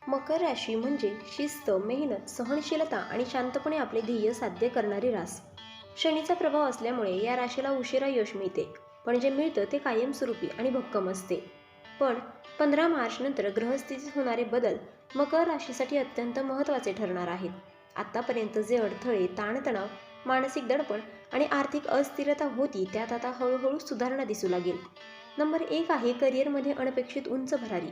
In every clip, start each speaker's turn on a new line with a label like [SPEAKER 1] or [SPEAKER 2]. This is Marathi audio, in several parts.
[SPEAKER 1] मकर राशी म्हणजे शिस्त, मेहनत, सहनशीलता आणि शांतपणे आपले ध्येय साध्य करणारी रास. शनीचा प्रभाव असल्यामुळे या राशीला उशिरा यश मिळते, पण जे मिळतं ते कायमस्वरूपी आणि भक्कम असते. पण 15 मार्च नंतर ग्रहस्थितीत होणारे बदल मकर राशीसाठी अत्यंत महत्त्वाचे ठरणार आहेत. आतापर्यंत जे अडथळे, ताणतणाव, मानसिक दडपण आणि आर्थिक अस्थिरता होती त्यात आता हळूहळू सुधारणा दिसू लागेल. नंबर 1 आहे करिअरमध्ये अनपेक्षित उंच भरारी.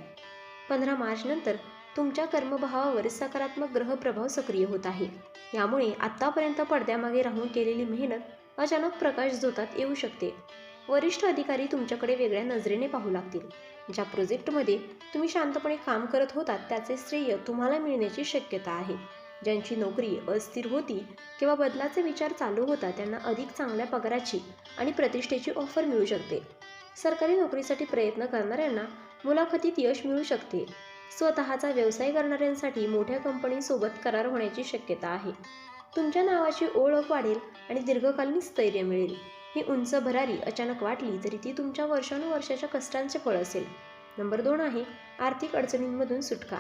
[SPEAKER 1] 15 मार्च नंतर तुमच्या कर्मभावावर सकारात्मक ग्रह प्रभाव सक्रिय होत आहे. यामुळे आतापर्यंत पडद्यामागे राहून केलेली मेहनत अचानक प्रकाशझोतात येऊ शकते. वरिष्ठ अधिकारी तुमच्याकडे वेगळ्या नजरेने पाहू लागतील. ज्या प्रोजेक्टमध्ये तुम्ही शांतपणे काम करत होतात त्याचे श्रेय तुम्हाला मिळण्याची शक्यता आहे. ज्यांची नोकरी अस्थिर होती किंवा बदलाचे विचार चालू होता त्यांना अधिक चांगल्या पगाराची आणि प्रतिष्ठेची ऑफर मिळू शकते. सरकारी नोकरीसाठी प्रयत्न करणाऱ्यांना मुलाखतीत यश मिळू शकते. स्वतःचा व्यवसाय करणाऱ्यांसाठी मोठ्या कंपनीसोबत करार होण्याची शक्यता आहे. तुमच्या नावाची ओळख वाढेल आणि दीर्घकालीन स्थैर्य मिळेल. ही उंच भरारी अचानक वाटली तरी ती तुमच्या वर्षानुवर्षाच्या कष्टांचे फळ असेल. नंबर 2 आहे आर्थिक अडचणींमधून सुटका.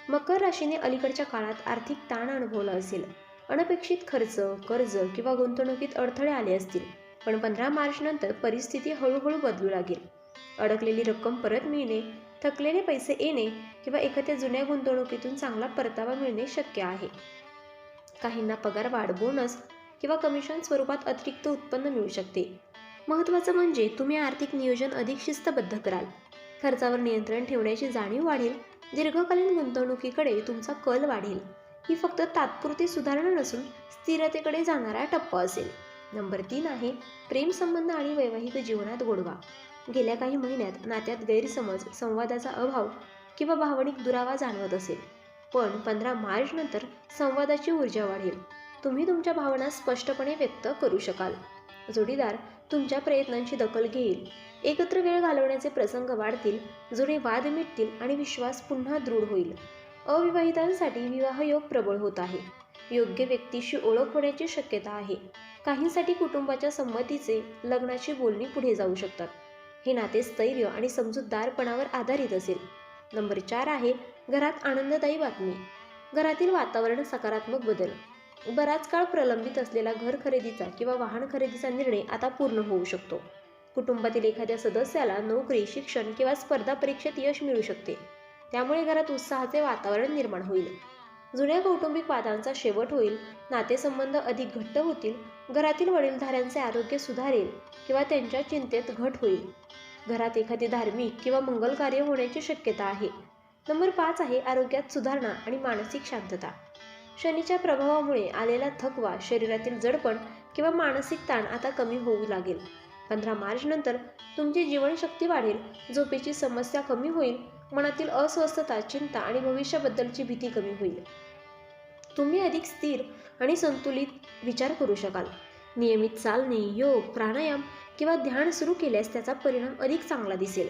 [SPEAKER 1] मकर राशीने अलीकडच्या काळात आर्थिक ताण अनुभवला असेल. अनपेक्षित खर्च, कर्ज किंवा गुंतवणुकीत अडथळे आले असतील. पण 15 मार्च नंतर परिस्थिती हळूहळू बदलू लागेल. अडकलेली रक्कम परत मिळणे, थकलेले पैसे येणे किंवा एखाद्या जुन्या गुंतवणुकीतून चांगला परतावा मिळणे शक्य आहे. काहींना पगारवाढ, बोनस किंवा कमिशन स्वरूपात अतिरिक्त उत्पन्न मिळू शकते. महत्त्वाचं म्हणजे तुम्ही आर्थिक नियोजन अधिक शिस्तबद्ध कराल. खर्चावर नियंत्रण ठेवण्याची जाणीव वाढेल. दीर्घकालीन गुंतवणुकीकडे तुमचा कल वाढेल. ही फक्त तात्पुरती सुधारणा नसून स्थिरतेकडे जाणारा टप्पा असेल. नंबर 3 आहे प्रेमसंबंध आणि वैवाहिक जीवनात गोडवा. गेल्या काही महिन्यात नात्यात गैरसमज, संवादाचा अभाव किंवा भावनिक दुरावा जाणवत असेल. पण 15 मार्च नंतर संवादाची ऊर्जा वाढेल. तुम्ही तुमच्या भावना स्पष्टपणे व्यक्त करू शकाल. जोडीदार तुमच्या प्रयत्नांची दखल घेईल. एकत्र वेळ घालवण्याचे प्रसंग वाढतील. जुने वाद मिटतील आणि विश्वास पुन्हा दृढ होईल. अविवाहितांसाठी विवाहयोग प्रबळ होत आहे. योग्य व्यक्तीशी ओळख होण्याची शक्यता आहे. काहींसाठी कुटुंबाच्या संमतीचे लग्नाची बोलणी पुढे जाऊ शकतात. हे नाते स्थैर्य आणि समजूतदारपणावर आधारित असेल. नंबर 4 आहे घरात आनंददायी बातमी. घरातील वातावरण सकारात्मक बदल. बराच काळ प्रलंबित असलेला घर खरेदीचा किंवा वाहन खरेदीचा निर्णय आता पूर्ण होऊ शकतो. कुटुंबातील एखाद्या सदस्याला नोकरी, शिक्षण किंवा स्पर्धा परीक्षेत यश मिळू शकते. त्यामुळे घरात उत्साहाचे वातावरण निर्माण होईल. जुन्या कौटुंबिक वादांचा शेवट होईल. नातेसंबंध अधिक घट्ट होतील. घरातील वडीलधाऱ्यांचे आरोग्य सुधारेल किंवा त्यांच्या चिंतेत घट होईल. घरात एखादे धार्मिक किंवा मंगल कार्य होण्याची शक्यता आहे. नंबर 5 आहे आरोग्यात सुधारणा आणि मानसिक शांतता. शनीच्या प्रभावामुळे आलेला थकवा, शरीरातील जडपण किंवा मानसिक ताण आता कमी होऊ लागेल. 15 मार्च नंतर तुमची जीवनशक्ती वाढेल. झोपेची समस्या कमी होईल. मनातील अस्वस्थता, चिंता आणि भविष्याबद्दलची भीती कमी होईल. तुम्ही अधिक स्थिर आणि संतुलित विचार करू शकाल. नियमित चालणे, योग, प्राणायाम किंवा ध्यान सुरू केल्यास त्याचा परिणाम अधिक चांगला दिसेल.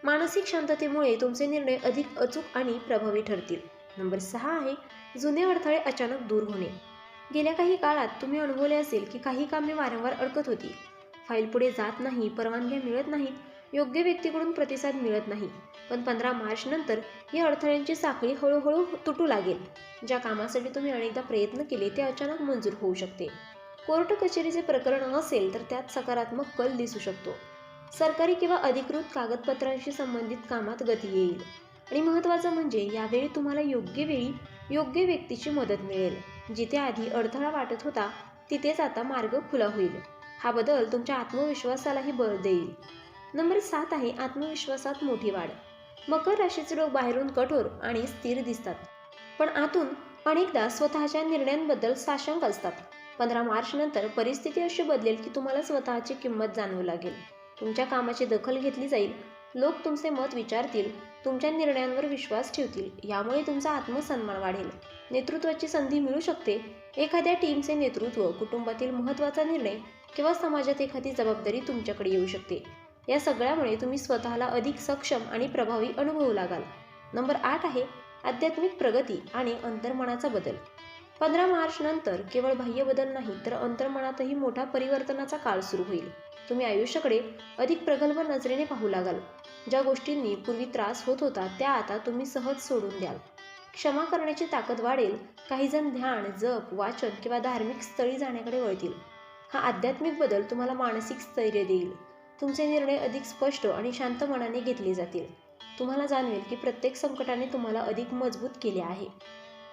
[SPEAKER 1] मानसिक शांततेमुळे तुमचे निर्णय अधिक अचूक आणि प्रभावी ठरतील. नंबर 6 आहे जुने अडथळे अचानक दूर होणे. गेल्या काही काळात तुम्ही अनुभवले असेल की काही कामे वारंवार अडकत होती. फाईल पुढे जात नाही, परवानग्या मिळत नाहीत, योग्य व्यक्तीकडून प्रतिसाद मिळत नाही. पण 15 मार्च नंतर या अडथळ्यांची साखळी हळूहळू तुटू लागेल. ज्या कामासाठी तुम्ही अनेकदा प्रयत्न केले ते अचानक मंजूर होऊ शकते. कोर्ट कचेरीचे प्रकरण असेल तर त्यात सकारात्मक कल दिसू शकतो. सरकारी किंवा अधिकृत कागदपत्रांशी संबंधित कामात गती येईल. आणि महत्त्वाचं म्हणजे यावेळी तुम्हाला योग्य वेळी योग्य व्यक्तीची मदत मिळेल. जिथे आधी अडथळा वाटत होता तिथेच आता मार्ग खुला होईल. हा बदल तुमच्या आत्मविश्वासालाही बळ देईल. नंबर 7 आहे आत्मविश्वासात मोठी वाढ. मकर राशीचे लोक बाहेरून कठोर आणि स्थिर दिसतात, पण आतून अनेकदा स्वतःच्या निर्णयांबद्दल साशंक असतात. 15 मार्च नंतर परिस्थिती अशी बदलेल की तुम्हाला स्वतःची किंमत जाणवू लागेल. तुमच्या कामाची दखल घेतली जाईल. लोक तुमचे मत विचारतील, तुमच्या निर्णयांवर विश्वास ठेवतील. यामुळे तुमचा आत्मसन्मान वाढेल. नेतृत्वाची संधी मिळू शकते. एखाद्या टीमचे नेतृत्व, कुटुंबातील महत्त्वाचा निर्णय किंवा समाजात एखादी जबाबदारी तुमच्याकडे येऊ शकते. या सगळ्यामुळे तुम्ही स्वतःला अधिक सक्षम आणि प्रभावी अनुभवू लागाल. नंबर 8 आहे आध्यात्मिक प्रगती आणि अंतर्मनाचा बदल. 15 मार्च नंतर केवळ बाह्य बदल नाही तर अंतर्मनातही मोठा परिवर्तनाचा काळ सुरू होईल. तुम्ही आयुष्याकडे अधिक प्रगल्भ नजरेने पाहू लागाल. ज्या गोष्टींनी पूर्वी त्रास होत होता त्या आता तुम्ही सहज सोडून द्याल. क्षमा करण्याची ताकद वाढेल. काही जण ध्यान, जप, वाचन किंवा धार्मिक स्थळी जाण्याकडे वळतील. हा आध्यात्मिक बदल तुम्हाला मानसिक स्थैर्य देईल. तुमचे निर्णय अधिक स्पष्ट आणि शांत मनाने घेतले जातील. तुम्हाला जाणवेल की प्रत्येक संकटाने तुम्हाला अधिक मजबूत केले आहे.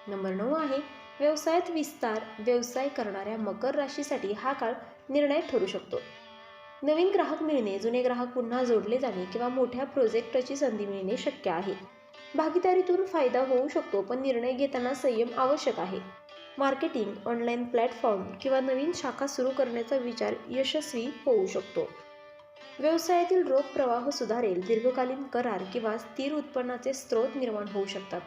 [SPEAKER 1] नंबर 9 आहे व्यवसायात विस्तार. व्यवसाय करणाऱ्या मकर राशीसाठी हा काळ निर्णायक ठरू शकतो. नवीन ग्राहक मिळणे, जुने ग्राहक पुन्हा जोडले जाणे किंवा मोठ्या प्रोजेक्टची संधी मिळणे शक्य आहे. भागीदारीतून फायदा होऊ शकतो, पण निर्णय घेताना संयम आवश्यक आहे. मार्केटिंग, ऑनलाईन प्लॅटफॉर्म किंवा नवीन शाखा सुरू करण्याचा विचार यशस्वी होऊ शकतो. व्यवसायातील रोख प्रवाह सुधारेल. दीर्घकालीन करार किंवा स्थिर उत्पन्नाचे स्रोत निर्माण होऊ शकतात.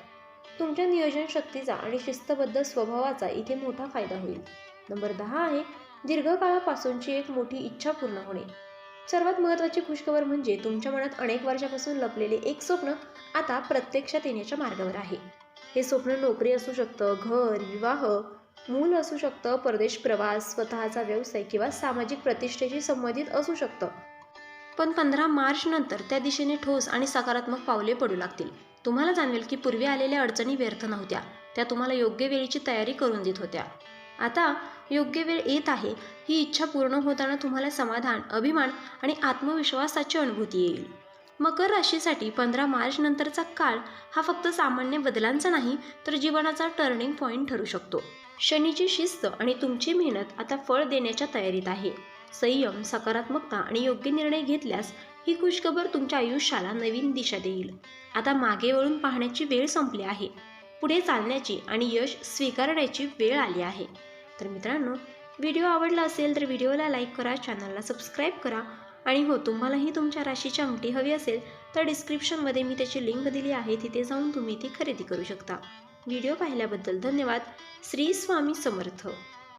[SPEAKER 1] तुमच्या नियोजन शक्तीचा आणि शिस्तबद्ध स्वभावाचा इथे मोठा फायदा होईल. नंबर 10 आहे दीर्घकाळापासूनची एक मोठी इच्छा पूर्ण होणे. सर्वात महत्त्वाची खुशखबर म्हणजे तुमच्या मनात अनेक वर्षापासून लपलेले एक स्वप्न आता प्रत्यक्षात येण्याच्या मार्गावर आहे. हे स्वप्न नोकरी असू शकतं, घर, विवाह, मूल असू शकतं, परदेश प्रवास, स्वतःचा व्यवसाय किंवा सामाजिक प्रतिष्ठेशी संबंधित असू शकतं. पण 15 मार्च नंतर त्या दिशेने ठोस आणि सकारात्मक पावले पडू लागतील. तुम्हाला जाणवेल की पूर्वी आलेल्या अडचणी व्यर्थ नव्हत्या. त्या तुम्हाला योग्य वेळेची तयारी करून देत होत्या. आता योग्य वेळ येत आहे. ही इच्छा पूर्ण होताना तुम्हाला समाधान, अभिमान आणि आत्मविश्वासाची अनुभूती येईल. मकर राशीसाठी 15 मार्च नंतरचा काळ हा फक्त सामान्य बदलांचा नाही, तर जीवनाचा टर्निंग पॉईंट ठरू शकतो. शनीची शिस्त आणि तुमची मेहनत आता फळ देण्याच्या तयारीत आहे. संयम, सकारात्मकता आणि योग्य निर्णय घेतल्यास ही खुशखबर तुमच्या आयुष्याला नवीन दिशा देईल. आता मागे वळून पाहण्याची वेळ संपली आहे. पुढे चालण्याची आणि यश स्वीकारण्याची वेळ आली आहे. तर मित्रांनो, व्हिडिओ आवडला असेल तर व्हिडिओला लाईक करा, चॅनलला सबस्क्राईब करा आणि हो, तुम्हालाही तुमच्या राशीची अंगठी हवी असेल तर डिस्क्रिप्शनमध्ये मी त्याची लिंक दिली आहे, तिथे जाऊन तुम्ही ती खरेदी करू शकता. व्हिडिओ पाहिल्याबद्दल धन्यवाद. श्री स्वामी समर्थ.